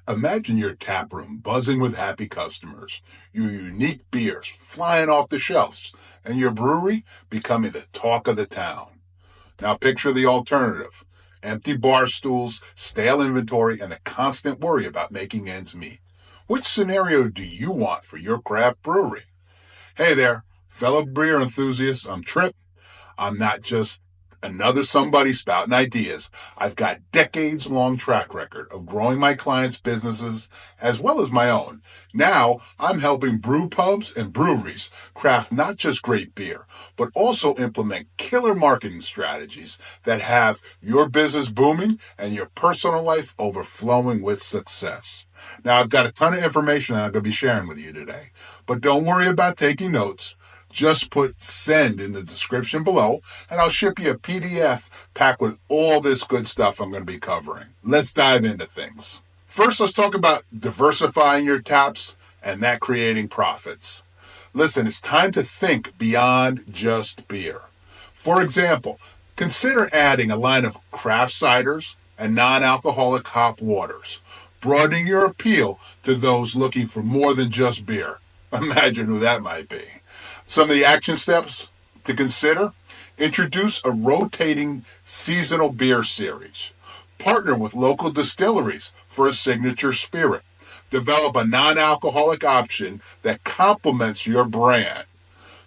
Imagine your tap room buzzing with happy customers, your unique beers flying off the shelves, and your brewery becoming the talk of the town. Now picture the alternative. Empty bar stools, stale inventory, and a constant worry about making ends meet. Which scenario do you want for your craft brewery? Hey there, fellow beer enthusiasts, I'm Trip. I'm not just another somebody spouting ideas. I've got decades-long track record of growing my clients' businesses as well as my own. Now, I'm helping brew pubs and breweries craft not just great beer, but also implement killer marketing strategies that have your business booming and your personal life overflowing with success. Now, I've got a ton of information that I'm going to be sharing with you today, but don't worry about taking notes. Just put send in the description below, and I'll ship you a PDF packed with all this good stuff I'm going to be covering. Let's dive into things. First, let's talk about diversifying your taps and that creating profits. Listen, it's time to think beyond just beer. For example, consider adding a line of craft ciders and non-alcoholic hop waters, broadening your appeal to those looking for more than just beer. Imagine who that might be. Some of the action steps to consider: introduce a rotating seasonal beer series. Partner with local distilleries for a signature spirit. Develop a non-alcoholic option that complements your brand.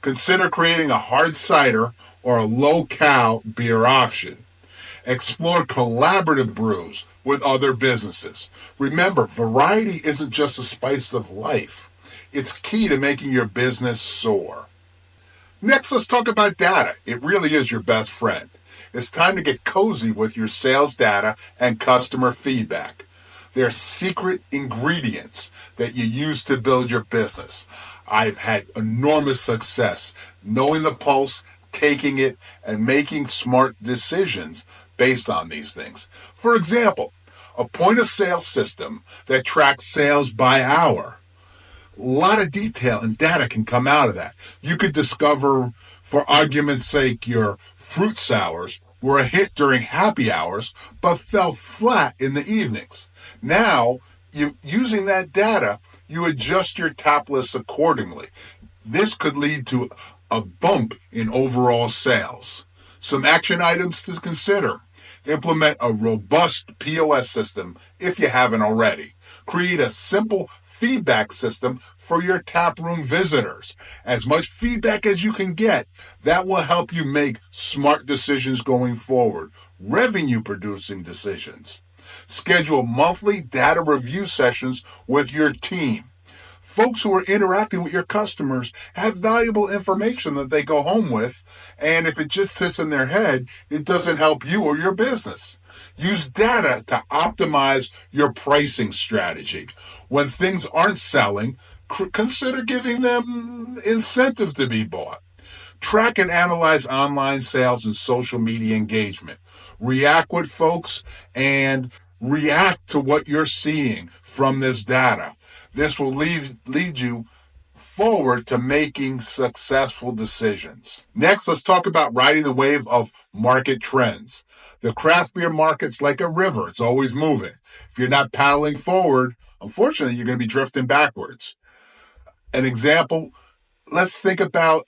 Consider creating a hard cider or a low-cal beer option. Explore collaborative brews with other businesses. Remember, variety isn't just a spice of life. It's key to making your business soar. Next, let's talk about data. It really is your best friend. It's time to get cozy with your sales data and customer feedback. They're secret ingredients that you use to build your business. I've had enormous success knowing the pulse, taking it, and making smart decisions based on these things. For example, a point of sale system that tracks sales by hour. A lot of detail and data can come out of that. You could discover, for argument's sake, your fruit sours were a hit during happy hours, but fell flat in the evenings. Now, using that data, you adjust your tap list accordingly. This could lead to a bump in overall sales. Some action items to consider: implement a robust POS system if you haven't already. Create a simple feedback system for your taproom visitors. As much feedback as you can get, that will help you make smart decisions going forward, revenue-producing decisions. Schedule monthly data review sessions with your team. Folks who are interacting with your customers have valuable information that they go home with, and if it just sits in their head, it doesn't help you or your business. Use data to optimize your pricing strategy. When things aren't selling, consider giving them incentive to be bought. Track and analyze online sales and social media engagement. React with folks and react to what you're seeing from this data. This will lead you forward to making successful decisions. Next, let's talk about riding the wave of market trends. The craft beer market's like a river. It's always moving. If you're not paddling forward, unfortunately, you're going to be drifting backwards. An example, let's think about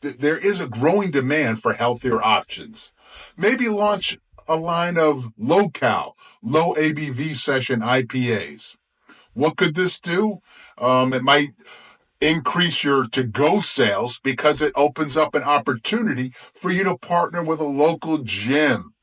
there is a growing demand for healthier options. Maybe launch a line of low-cal, low ABV session IPAs. What could this do? It might increase your to-go sales because it opens up an opportunity for you to partner with a local gym.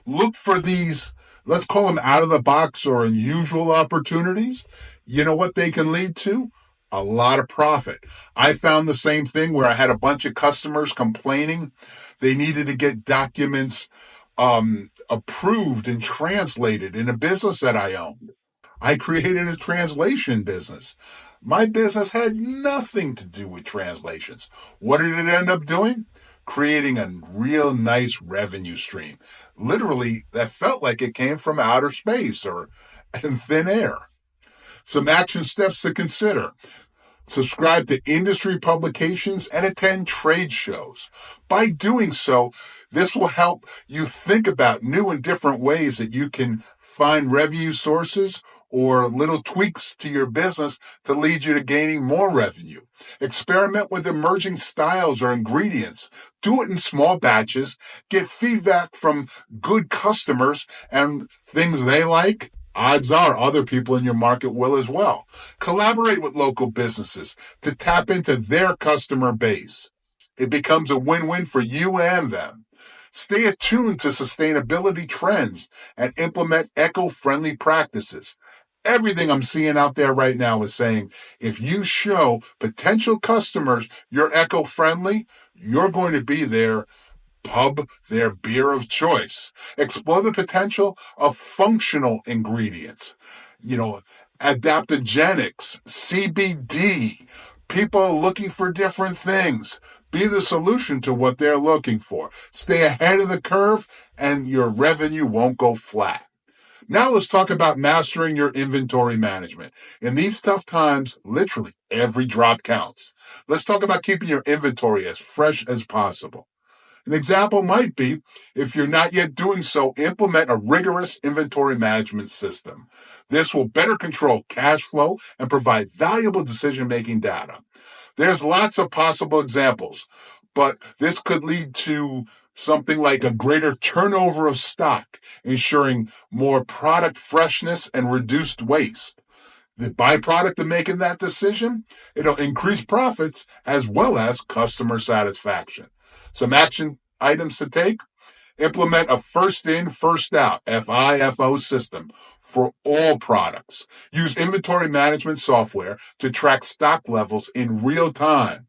Look for these, let's call them out-of-the-box or unusual opportunities. You know what they can lead to? A lot of profit. I found the same thing where I had a bunch of customers complaining they needed to get documents approved and translated in a business that I owned. I created a translation business. My business had nothing to do with translations. What did it end up doing? Creating a real nice revenue stream. Literally, that felt like it came from outer space or in thin air. Some action steps to consider: subscribe to industry publications and attend trade shows. By doing so, this will help you think about new and different ways that you can find revenue sources or little tweaks to your business to lead you to gaining more revenue. Experiment with emerging styles or ingredients. Do it in small batches. Get feedback from good customers and things they like. Odds are other people in your market will as well. Collaborate with local businesses to tap into their customer base. It becomes a win-win for you and them. Stay attuned to sustainability trends and implement eco-friendly practices. Everything I'm seeing out there right now is saying if you show potential customers you're eco-friendly, you're going to be their pub, their beer of choice. Explore the potential of functional ingredients. You know, adaptogenics, CBD. People are looking for different things. Be the solution to what they're looking for. Stay ahead of the curve and your revenue won't go flat. Now let's talk about mastering your inventory management. In these tough times, literally every drop counts. Let's talk about keeping your inventory as fresh as possible. An example might be, if you're not yet doing so, implement a rigorous inventory management system. This will better control cash flow and provide valuable decision-making data. There's lots of possible examples, but this could lead to something like a greater turnover of stock, ensuring more product freshness and reduced waste. The byproduct of making that decision, it'll increase profits as well as customer satisfaction. Some action items to take: implement a first in, first out, FIFO system for all products. Use inventory management software to track stock levels in real time.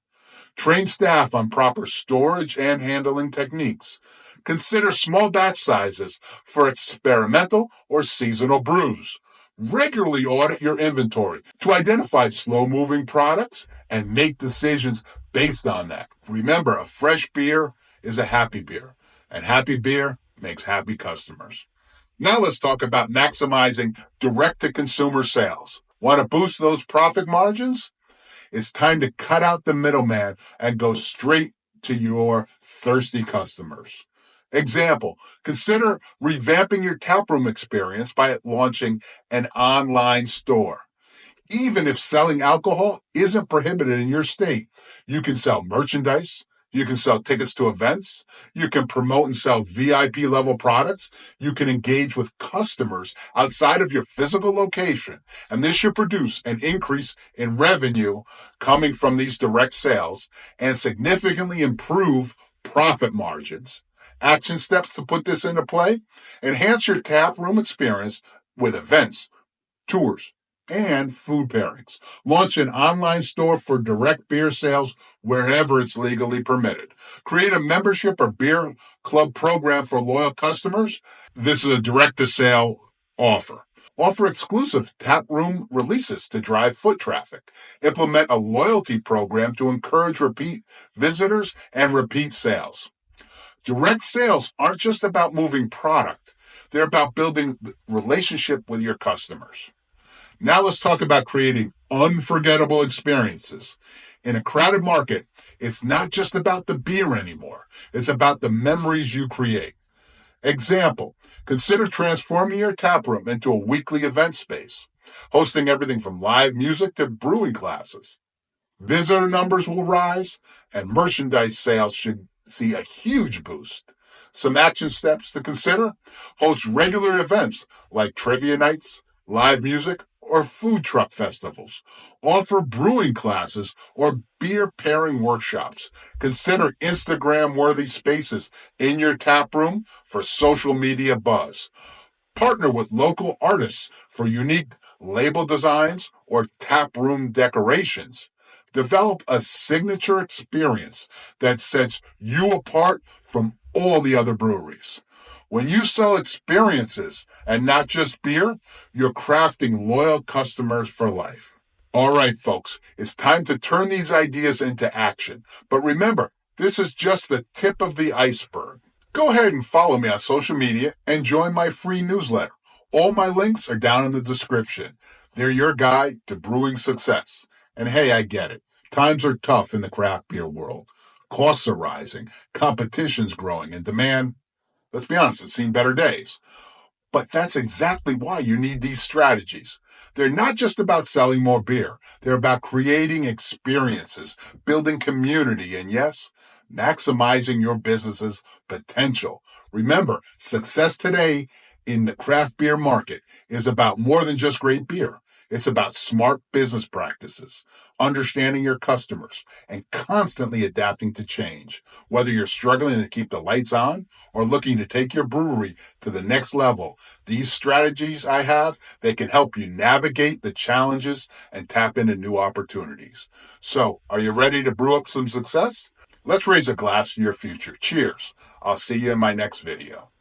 Train staff on proper storage and handling techniques. Consider small batch sizes for experimental or seasonal brews. Regularly audit your inventory to identify slow-moving products and make decisions based on that. Remember, a fresh beer is a happy beer, and happy beer makes happy customers. Now let's talk about maximizing direct-to-consumer sales. Want to boost those profit margins? It's time to cut out the middleman and go straight to your thirsty customers. Example, consider revamping your taproom experience by launching an online store. Even if selling alcohol isn't prohibited in your state, you can sell merchandise, you can sell tickets to events, you can promote and sell VIP level products, you can engage with customers outside of your physical location, and this should produce an increase in revenue coming from these direct sales and significantly improve profit margins. Action steps to put this into play: enhance your tap room experience with events, tours, and food pairings. Launch an online store for direct beer sales wherever it's legally permitted. Create a membership or beer club program for loyal customers. This is a direct-to-sale offer. Offer exclusive tap room releases to drive foot traffic. Implement a loyalty program to encourage repeat visitors and repeat sales. Direct sales aren't just about moving product. They're about building the relationship with your customers. Now let's talk about creating unforgettable experiences. In a crowded market, it's not just about the beer anymore. It's about the memories you create. Example, consider transforming your taproom into a weekly event space, hosting everything from live music to brewing classes. Visitor numbers will rise, and merchandise sales should see a huge boost. Some action steps to consider: host regular events like trivia nights, live music, or food truck festivals. Offer brewing classes or beer pairing workshops. Consider Instagram-worthy spaces in your tap room for social media buzz. Partner with local artists for unique label designs or tap room decorations. Develop a signature experience that sets you apart from all the other breweries. When you sell experiences and not just beer, you're crafting loyal customers for life. All right, folks, it's time to turn these ideas into action. But remember, this is just the tip of the iceberg. Go ahead and follow me on social media and join my free newsletter. All my links are down in the description. They're your guide to brewing success. And hey, I get it. Times are tough in the craft beer world. Costs are rising, competition's growing, and demand, let's be honest, it's seen better days. But that's exactly why you need these strategies. They're not just about selling more beer. They're about creating experiences, building community, and yes, maximizing your business's potential. Remember, success today in the craft beer market is about more than just great beer. It's about smart business practices, understanding your customers, and constantly adapting to change. Whether you're struggling to keep the lights on or looking to take your brewery to the next level, these strategies I have, they can help you navigate the challenges and tap into new opportunities. So, are you ready to brew up some success? Let's raise a glass to your future. Cheers. I'll see you in my next video.